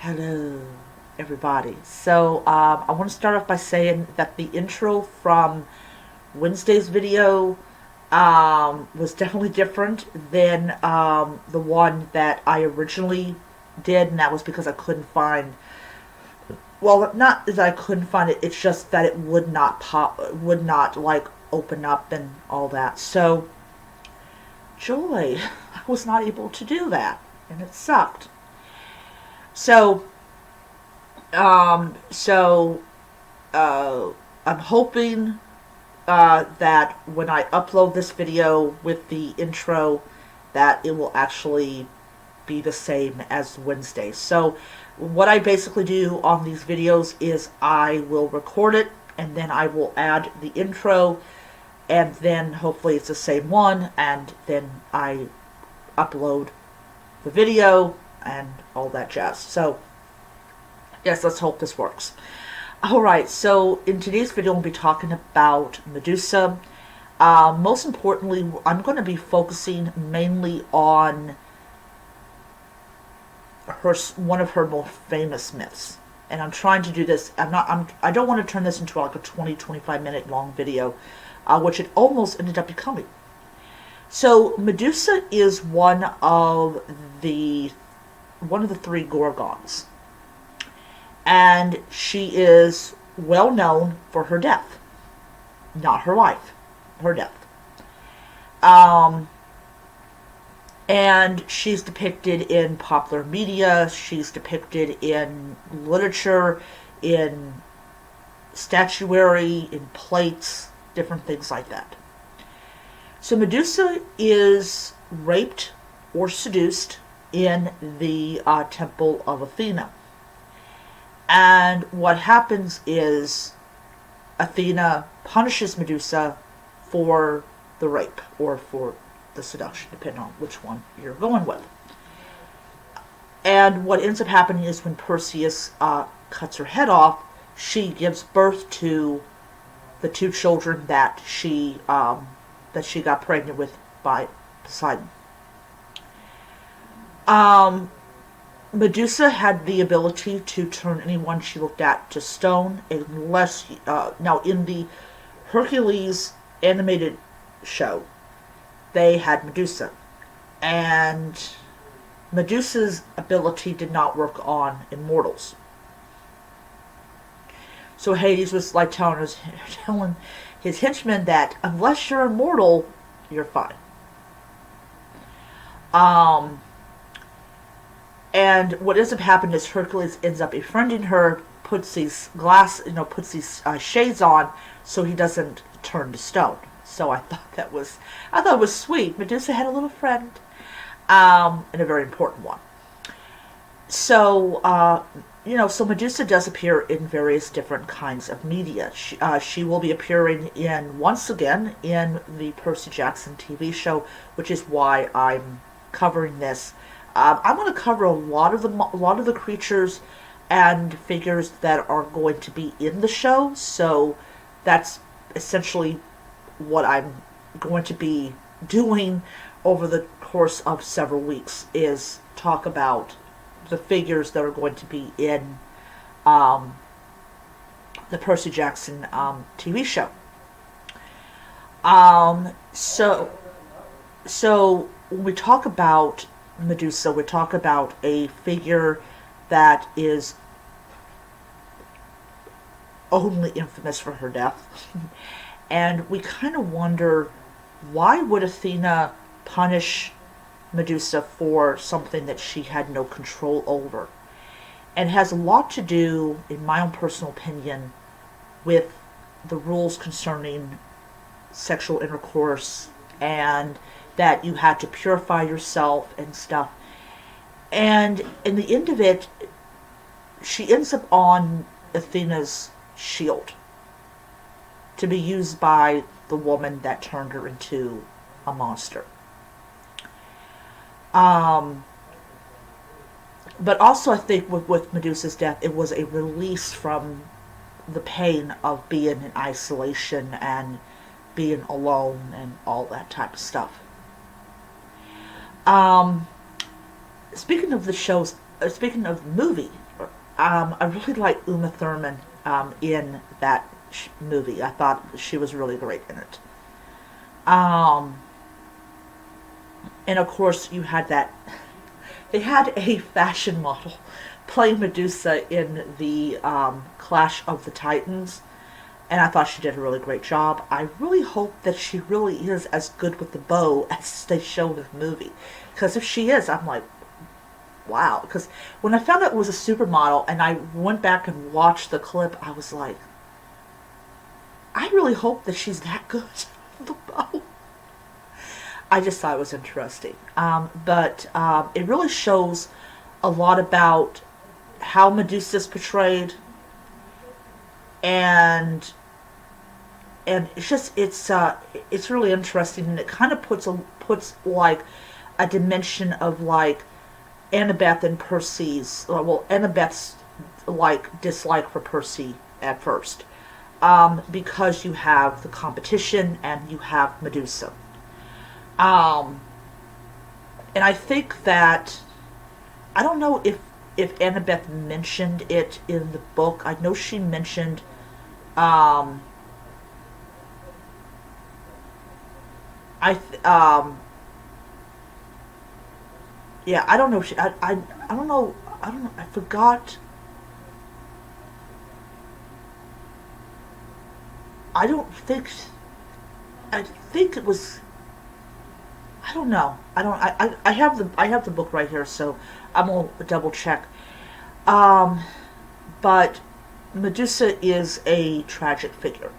Hello, everybody. I want to start off by saying that the intro from Wednesday's video was definitely different than the one that I originally did, and that was because I couldn't find. Well, not that I couldn't find it. It's just that it would not would not like open up and all that. So, joy, I was not able to do that, and it sucked. So, Um, so uh, I'm hoping that when I upload this video with the intro, that it will actually be the same as Wednesday. So what I basically do on these videos is I will record it and then I will add the intro and then hopefully it's the same one and then I upload the video and all that jazz. So yes, let's hope this works. Alright, so in today's video, we'll be talking about Medusa. Most importantly, I'm going to be focusing mainly on one of her more famous myths. And I'm trying to do this. I don't want to turn this into like a 20-25 minute long video, which it almost ended up becoming. So Medusa is one of the three Gorgons. And she is well known for her death. Not her life, her death. And she's depicted in popular media, she's depicted in literature, in statuary, in plates, different things like that. So Medusa is raped or seduced in the temple of Athena. And what happens is Athena punishes Medusa for the rape or for the seduction, depending on which one you're going with. And what ends up happening is when Perseus cuts her head off, she gives birth to the two children that she got pregnant with by Poseidon. Medusa had the ability to turn anyone she looked at to stone, unless now in the Hercules animated show, they had Medusa, and Medusa's ability did not work on immortals. So Hades was like telling his henchmen that unless you're immortal, you're fine. And what ends up happening is Hercules ends up befriending her, puts these shades on so he doesn't turn to stone. So I thought it was sweet. Medusa had a little friend, and a very important one. So so Medusa does appear in various different kinds of media. She will be appearing once again in the Percy Jackson TV show, which is why I'm covering this. I'm going to cover a lot of the creatures and figures that are going to be in the show. So that's essentially what I'm going to be doing over the course of several weeks, is talk about the figures that are going to be in the Percy Jackson TV show. So when we talk about Medusa, we talk about a figure that is only infamous for her death. And we kind of wonder, why would Athena punish Medusa for something that she had no control over? And it has a lot to do, in my own personal opinion, with the rules concerning sexual intercourse, and that you had to purify yourself and stuff. And in the end of it, she ends up on Athena's shield to be used by the woman that turned her into a monster. But also I think with Medusa's death, it was a release from the pain of being in isolation and being alone and all that type of stuff. Speaking of the shows, speaking of the movie, I really like Uma Thurman in that movie. I thought she was really great in it. Um, and of course, you had that. They had a fashion model play Medusa in the Clash of the Titans, and I thought she did a really great job. I really hope that she really is as good with the bow as they show in the movie, because if she is, I'm like, wow. Because when I found out it was a supermodel and I went back and watched the clip, I was like, I really hope that she's that good with the bow. I just thought it was interesting. But it really shows a lot about how Medusa is portrayed, and it's really interesting, and it kind of puts like a dimension of like Annabeth and Percy's, well, Annabeth's like dislike for Percy at first, because you have the competition and you have Medusa. And I think that, I don't know if Annabeth mentioned it in the book. I know she mentioned, yeah, I don't know. I don't know. I don't know. I forgot. I don't think. I think it was. I don't know. I don't. I have the book right here, so I'm gonna double check. Um, but Medusa is a tragic figure,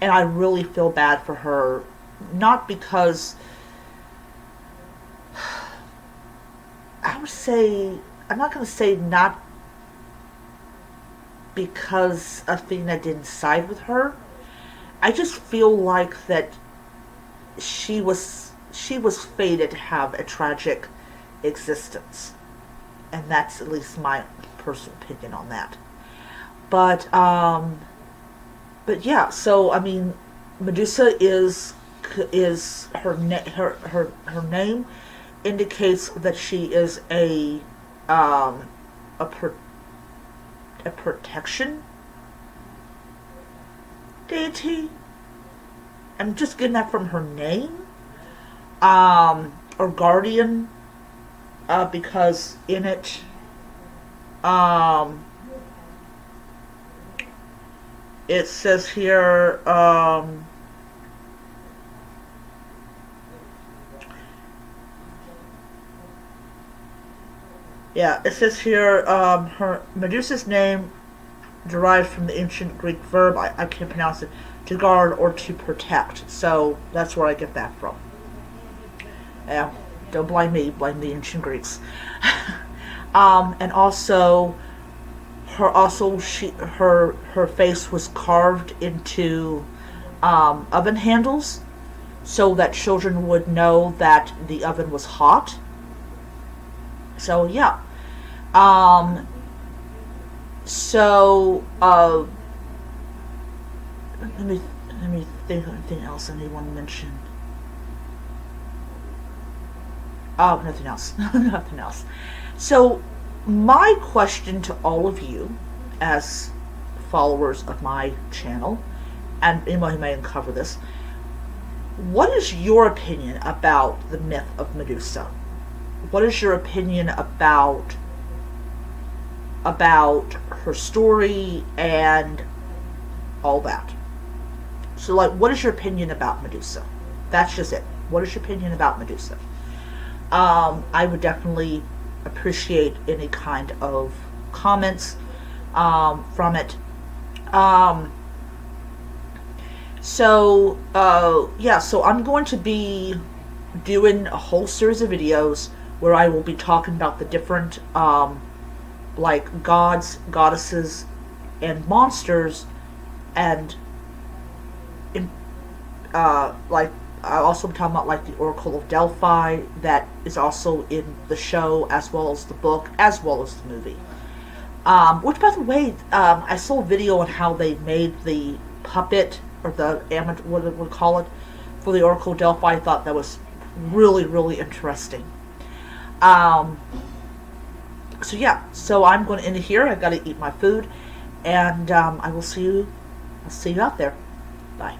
and I really feel bad for her. Not because, I would say, I'm not going to say not because Athena didn't side with her. I just feel like that she was fated to have a tragic existence, and that's at least my personal opinion on that. But yeah. So I mean, Medusa is her name indicates that she is a protection deity. I'm just getting that from her name, or guardian, because in it, it says here, yeah, it says here, her Medusa's name derives from the ancient Greek verb, I can't pronounce it, to guard or to protect. So that's where I get that from. Yeah, don't blame me, blame the ancient Greeks. And also, her face was carved into oven handles, so that children would know that the oven was hot. So yeah. So let me think of anything else anyone mentioned. Oh, nothing else. Nothing else. So my question to all of you, as followers of my channel, and anyone who may uncover this, what is your opinion about the myth of Medusa? What is your opinion about her story and all that? So, like, what is your opinion about Medusa? That's just it. What is your opinion about Medusa? I would definitely appreciate any kind of comments from it. Yeah, so I'm going to be doing a whole series of videos where I will be talking about the different like gods, goddesses, and monsters, and like I also be talking about like the Oracle of Delphi that is also in the show, as well as the book, as well as the movie. Which, by the way, I saw a video on how they made the puppet, or the amateur, what would we call it, for the Oracle of Delphi. I thought that was really, really interesting. So yeah, so I'm going to end it here. I got to eat my food, and I will see you. I'll see you out there. Bye.